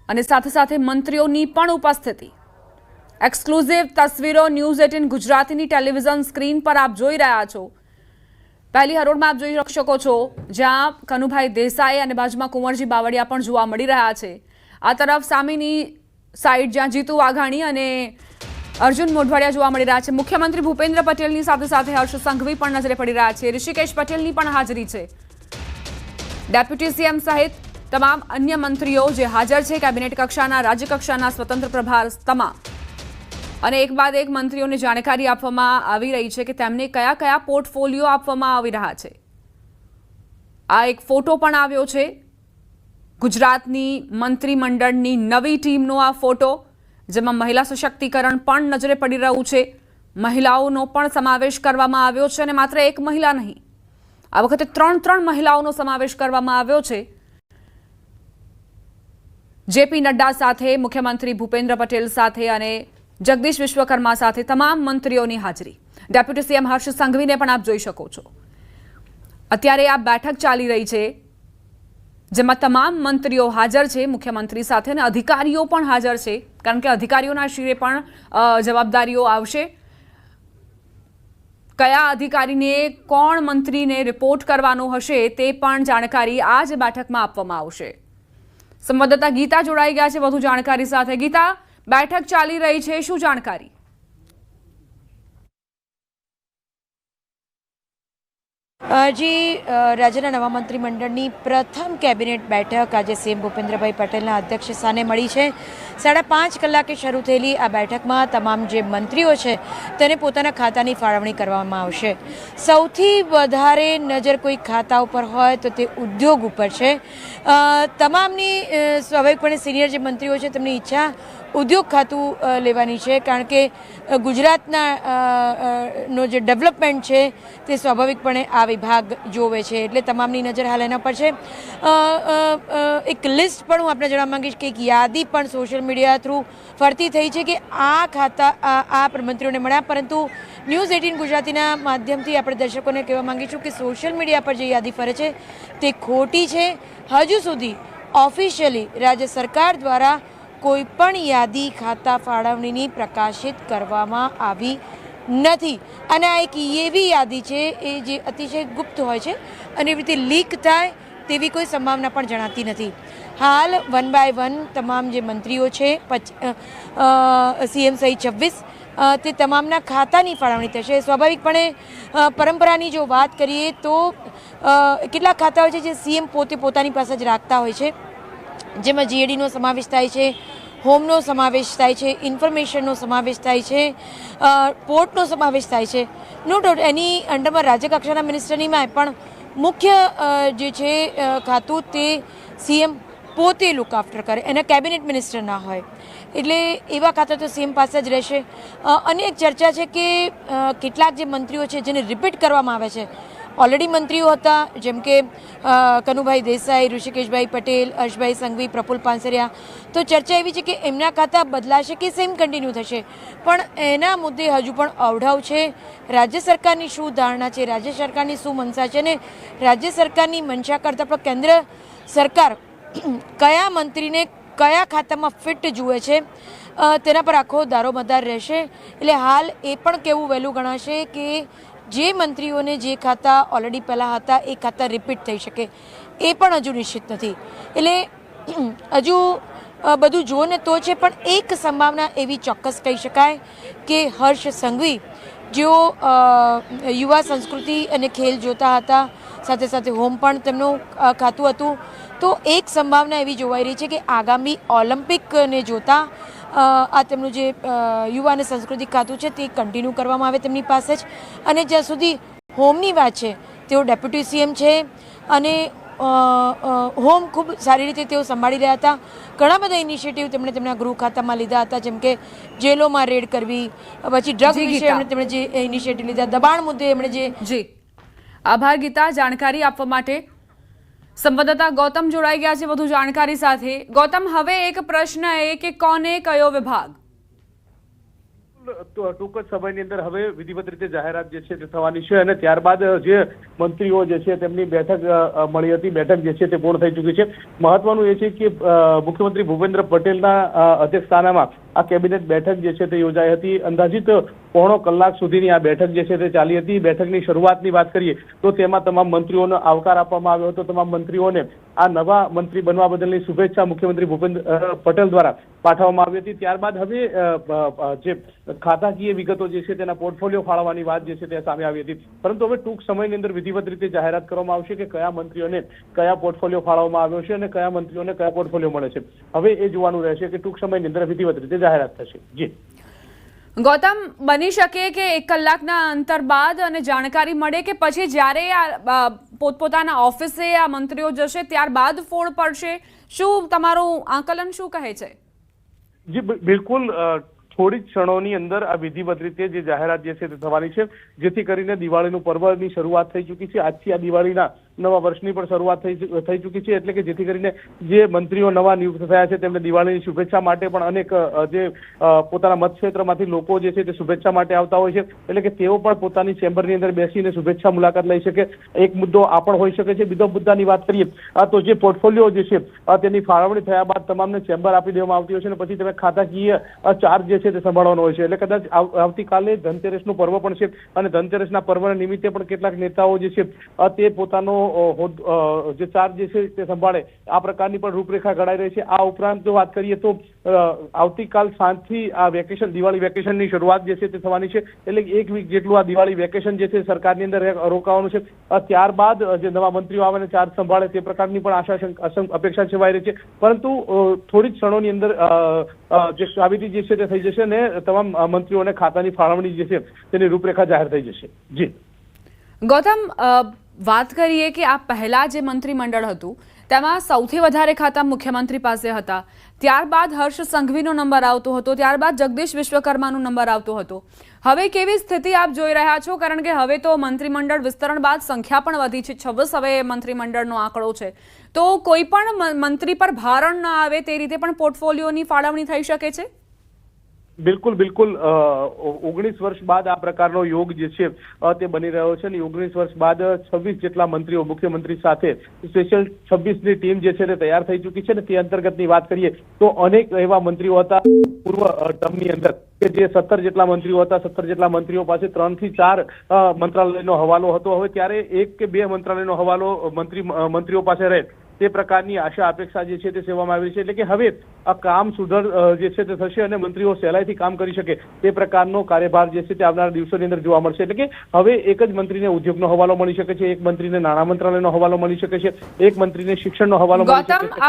અને સાથે સાથે મંત્રીઓની પણ ઉપસ્થિતિ। એક્સક્લુઝિવ તસવીરો ન્યૂઝ 18 ગુજરાતીની ટેલિવિઝન સ્ક્રીન પર આપ જોઈ રહ્યા છો। પહેલી હરોળમાં આપ જોઈ શકો છો જ્યાં કનુભાઈ દેસાઈ અને બાજુમાં કુંવરજી બાવળિયા પણ જોવા મળી રહ્યા છે। આ તરફ સામેની સાઈડ જ્યાં જીતુ વાઘાણી અને અર્જુન મોઢવાડિયા જોવા મળી રહ્યા છે। મુખ્યમંત્રી ભૂપેન્દ્ર પટેલની સાથે સાથે હર્ષ સંઘવી પણ નજરે પડી રહ્યા છે। ઋષિકેશ પટેલની પણ હાજરી છે। ડેપ્યુટી સીએમ સહિત તમામ અન્ય મંત્રીઓ જે હાજર છે, કેબિનેટ કક્ષાના, રાજ્ય કક્ષાના સ્વતંત્ર પ્રભાર તમામ, અને એક બાદ એક મંત્રીઓને જાણકારી આપવામાં આવી રહી છે કે તેમને કયા કયા પોર્ટફોલિયો આપવામાં આવી રહ્યા છે। આ એક ફોટો પણ આવ્યો છે ગુજરાતની મંત્રીમંડળની નવી ટીમનો આ ફોટો, જેમાં મહિલા સશક્તિકરણ પણ નજરે પડી રહ્યું છે। મહિલાઓનો પણ સમાવેશ કરવામાં આવ્યો છે અને માત્ર એક મહિલા નહીં, આ વખતે ત્રણ મહિલાઓનો સમાવેશ કરવામાં આવ્યો છે। જેપી નડ્ડા સાથે, મુખ્યમંત્રી ભૂપેન્દ્ર પટેલ સાથે અને જગદીશ વિશ્વકર્મા સાથે તમામ મંત્રીઓની હાજરી। ડેપ્યુટી સીએમ હર્ષ સંઘવીને પણ આપ જોઈ શકો છો। અત્યારે આ બેઠક ચાલી રહી છે જેમાં તમામ મંત્રીઓ હાજર છે, મુખ્યમંત્રી સાથે, અને અધિકારીઓ પણ હાજર છે, કારણ કે અધિકારીઓના શિરે પણ જવાબદારીઓ આવશે। કયા અધિકારીને કોણ મંત્રીને રિપોર્ટ કરવાનો હશે તે પણ જાણકારી આ જ બેઠકમાં આપવામાં આવશે। સંવાદદાતા ગીતા જોડાઈ ગયા છે વધુ જાણકારી સાથે। ગીતા, બેઠક ચાલી રહી છે, શું જાણકારી? જી, રાજ્યના નવા મંત્રીમંડળની પ્રથમ કેબિનેટ બેઠક આજે સીએમ ભૂપેન્દ્રભાઈ પટેલના અધ્યક્ષસ્થાને મળી છે। 5.5 કલાકે શરૂ થયેલી આ બેઠકમાં તમામ જે મંત્રીઓ છે તેને પોતાના ખાતાની ફાળવણી કરવામાં આવશે। સૌથી વધારે નજર કોઈ ખાતા ઉપર હોય તો તે ઉદ્યોગ ઉપર છે। તમામની સ્વાભાવિકપણે સિનિયર જે મંત્રીઓ છે તેમની ઈચ્છા ઉદ્યોગ ખાતું લેવાની છે, કારણ કે ગુજરાતના નો જે ડેવલપમેન્ટ છે તે સ્વાભાવિકપણે આ વિભાગ જોવે છે, એટલે તમામની નજર હાલ એના પર છે। એક લિસ્ટ પણ હું આપણે જણાવવા માંગીશ કે એક યાદી પણ સોશિયલ મીડિયા થ્રુ ફરતી થઈ છે કે આ ખાતા આ મંત્રીઓને મળ્યા, પરંતુ ન્યૂઝ 18 ગુજરાતીના માધ્યમથી આપણે દર્શકોને કહેવા માંગીશું કે સોશિયલ મીડિયા પર જે યાદી ફરે છે તે ખોટી છે। હજુ સુધી ઓફિશિયલી રાજ્ય સરકાર દ્વારા કોઈ પણ યાદી ખાતા ફાળવણીની પ્રકાશિત કરવામાં આવી નથી, અને આ એક એવી યાદી છે એ જે અતિશય ગુપ્ત હોય છે અને એવી રીતે લીક થાય તેવી કોઈ સંભાવના પણ જણાતી નથી। હાલ 1 બાય 1 તમામ જે મંત્રીઓ છે, સીએમ સહિત 26, તે તમામના ખાતાની ફાળવણી થશે। સ્વાભાવિકપણે પરંપરાની જો વાત કરીએ તો કેટલાક ખાતા હોય છે જે સીએમ પોતે પોતાની પાસે જ રાખતા હોય છે, જેમાં જીએડીનો સમાવેશ થાય છે, હોમનો સમાવેશ થાય છે, ઇન્ફોર્મેશનનો સમાવેશ થાય છે, પોર્ટનો સમાવેશ થાય છે। નો ડાઉટ એની અંડરમાં રાજ્ય કક્ષાના મિનિસ્ટરીમાં પણ મુખ્ય જે છે ખાતું તે સીએમ પોતે લુક આફ્ટર કરે, એના કેબિનેટ મિનિસ્ટર ના હોય, એટલે એવા ખાતા તો સીએમ પાસે જ રહેશે। અને એક ચર્ચા છે કે કેટલાક જે મંત્રીઓ છે જેને રિપીટ કરવામાં આવે છે, ઓલરેડી મંત્રીઓ હતા જેમ કે કનુભાઈ દેસાઈ, ઋષિકેશભાઈ પટેલ, હર્ષભાઈ સંઘવી, પ્રફુલ્લ પાનસરિયા, તો ચર્ચા એવી છે કે એમના ખાતા બદલાશે કે સેમ કન્ટિન્યુ થશે, પણ એના મુદ્દે હજુ પણ અવઢવ છે। રાજ્ય સરકારની શું ધારણા છે, રાજ્ય સરકારની શું મનસા છે, અને રાજ્ય સરકારની મનસા કરતાં પણ કેન્દ્ર સરકાર કયા મંત્રીને કયા ખાતામાં ફિટ જુએ છે તેના પર આખો દારોમદાર રહેશે। એટલે હાલ એ પણ કહેવું વહેલું ગણાશે કે જે મંત્રીઓને જે ખાતા ઓલરેડી પહેલાં હતા એ ખાતા રિપીટ થઈ શકે એ પણ હજુ નિશ્ચિત નથી। એટલે હજુ બધું જુઓ ને તો છે, પણ એક સંભાવના એવી ચોક્કસ કહી શકાય કે હર્ષ સંઘવી જેઓ યુવા સંસ્કૃતિ અને ખેલ જોતા હતા, સાથે સાથે હોમ પણ તેમનું ખાતું હતું, તો એક સંભાવના એવી જોવાઈ રહી છે કે આગામી ઓલિમ્પિકને જોતા આ તેમનું જે યુવા અને સાંસ્કૃતિક ખાતું છે તે કન્ટિન્યુ કરવામાં આવે તેમની પાસે જ। અને જ્યાં સુધી હોમની વાત છે, તેઓ ડેપ્યુટી સીએમ છે અને હોમ ખૂબ સારી રીતે તેઓ સંભાળી રહ્યા હતા। ઘણા બધા ઇનિશિયેટિવ તેમણે તેમના ગૃહ ખાતામાં લીધા હતા, જેમ કે જેલોમાં રેડ કરવી, પછી ડ્રગ વિશે તેમણે જે ઇનિશિયેટિવ લીધા, દબાણ મુદ્દે એમણે જે। આભાર ગીતા, જાણકારી આપવા માટે। સંવાદદાતા ગૌતમ જોડાઈ ગયા છે વધુ જાણકારી સાથે। ગૌતમ, હવે એક પ્રશ્ન એ કે કોને કયો વિભાગ? ટૂંક જ સમયની અંદર હવે વિધિવત રીતે જાહેરાત જે છે તે થવાની છે અને ત્યારબાદ જે મંત્રીઓ જે છે તેમની બેઠક મળી હતી, બેઠક જે છે તે પૂર્ણ થઈ ચૂકી છે. મહત્વનું એ છે કે મુખ્યમંત્રી ભૂપેન્દ્ર પટેલના અધ્યક્ષસ્થાનમાં આ કેબિનેટ બેઠક જે છે તે યોજાઈ હતી. અંદાજિત પોણો કલાક સુધીની આ બેઠક જે છે તે ચાલી હતી. બેઠકની શરૂઆતની વાત કરીએ તો તેમાં તમામ મંત્રીઓને આવકાર આપવામાં આવ્યો હતો. તમામ મંત્રીઓને આ નવા મંત્રી બનવા બદલની શુભેચ્છા મુખ્યમંત્રી ભૂપેન્દ્ર પટેલ દ્વારા પાઠવવામાં આવી હતી. ત્યારબાદ હવે જે ખાતાકીય વિગતો જે છે તેના પોર્ટફોલિયો ફાળવવાની વાત જે છે તે સામે આવી હતી. પરંતુ હવે ટૂંક સમયની અંદર વિધિવત રીતે જાહેરાત કરવામાં આવશે કે કયા મંત્રીઓને કયા પોર્ટફોલિયો ફાળવવામાં આવ્યો છે અને કયા મંત્રીઓને કયા પોર્ટફોલિયો મળે છે. હવે એ જોવાનું રહેશે કે ટૂંક સમયની અંદર વિધિવત રીતે જાહેરાત થશે. જી ગૌતમ, બની શકે કે 1 કલાકના અંતર બાદ અને જાણકારી મળે કે પછી જ્યારે આ પોતપોતાના ઓફિસે આ મંત્રીઓ જશે ત્યારબાદ ફોડ પડશે? શું તમારું આકલન શું કહે છે? જી બિલકુલ, થોડી જ ક્ષણોની અંદર આ વિધિવત રીતે જે જાહેરાત જે છે તે થવાની છે, જેથી કરીને દિવાળીનું પર્વની શરૂઆત થઈ ચૂકી છે. આજથી આ દિવાળીના નવા વર્ષની પણ શરૂઆત થઈ ચૂકી છે. એટલે કે જેથી કરીને જે મંત્રીઓ નવા નિયુક્ત થયા છે તેમને દિવાળીની શુભેચ્છા માટે પણ અનેક જે પોતાના મતક્ષેત્રમાંથી લોકો જે છે તે શુભેચ્છા માટે આવતા હોય છે. એટલે કે તેઓ પણ પોતાની ચેમ્બરની અંદર બેસીને શુભેચ્છા મુલાકાત લઈ શકે. એક મુદ્દો આ પણ હોઈ શકે છે. બીજો મુદ્દાની વાત કરીએ તો જે પોર્ટફોલિયો જે છે તેની ફાળવણી થયા બાદ તમામને ચેમ્બર આપી દેવામાં આવતી હોય છે અને પછી તમે ખાતાકીય ચાર્જ જે છે તે સંભાળવાનો હોય છે. એટલે કદાચ આવતીકાલે ધનતેરસનું પર્વ પણ છે અને ધનતેરસના પર્વના નિમિત્તે પણ કેટલાક નેતાઓ જે છે તે પોતાનો જે ચાર્જ જે છે તે સંભાળે આ પ્રકારની પણ રૂપરેખા ઘડાઈ રહી છે. આ ઉપરાંત જો વાત કરીએ તો આવતીકાલ સાંજથી આ વેકેશન, દિવાળી વેકેશનની શરૂઆત જે છે તે થવાની છે. એટલે 1 વીક જેટલું આ દિવાળી વેકેશન જે છે સરકારની અંદર રોકાવાનું છે. ત્યારબાદ જે નવા મંત્રીઓ આવે અને ચાર્જ સંભાળે તે પ્રકારની પણ અપેક્ષા સેવાઈ રહી છે. પરંતુ થોડી જ ક્ષણોની અંદર જે સાબિતી જે છે તે થઈ જશે અને તમામ મંત્રીઓને ખાતાની ફાળવણી જે છે તેની રૂપરેખા જાહેર થઈ જશે. જી ગૌતમ, વાત કરીએ કે આ પહેલા જે મંત્રીમંડળ હતું તેમાં સૌથી વધારે ખાતા મુખ્યમંત્રી પાસે હતા. ત્યારબાદ હર્ષ સંઘવીનો નંબર આવતો હતો, ત્યારબાદ જગદીશ વિશ્વકર્માનો નંબર આવતો હતો. હવે કેવી સ્થિતિ આપ જોઈ રહ્યા છો? કારણ કે હવે તો મંત્રીમંડળ વિસ્તરણ બાદ સંખ્યા પણ વધી છે, 26 હવે મંત્રીમંડળનો આંકડો છે. તો કોઈ પણ મંત્રી પર ભારણ ન આવે તે રીતે પણ પોર્ટફોલિયોની ફાળવણી થઈ શકે છે? બિલકુલ 19 વર્ષ બાદ આ પ્રકારનો યોગ જે છે તે બની રહ્યો છે અને 19 વર્ષ બાદ 26 જેટલા મંત્રીઓ મુખ્યમંત્રી સાથે સ્પેશિયલ 26ની ટીમ જે છે તે તૈયાર થઈ ચૂકી છે. અને તે અંતર્ગતની વાત કરીએ તો અનેક એવા મંત્રીઓ હતા પૂર્વ ટર્મની અંદર કે જે 17 જેટલા મંત્રીઓ હતા. 17 જેટલા મંત્રીઓ પાસે 3 થી 4 મંત્રાલયનો હવાલો હતો. હવે ત્યારે 1 કે 2 મંત્રાલયનો હવાલો મંત્રીઓ પાસે રહે તે પ્રકારની આશા અપેક્ષા જે છે તે સેવામાં આવી છે. એટલે કે હવે આ કામ જે છે તે થશે અને મંત્રીઓ સહેલાઈથી કામ કરી શકે તે પ્રકારનો કાર્યભાર જે છે તે આવનારા દિવસોની અંદર જોવા મળશે. એટલે કે હવે એક જ મંત્રીને ઉદ્યોગનો હવાલો મળી શકે છે, એક મંત્રીને નાણાં મંત્રાલયનો હવાલો મળી શકે છે, એક મંત્રીને શિક્ષણનો હવાલો મળી શકે છે.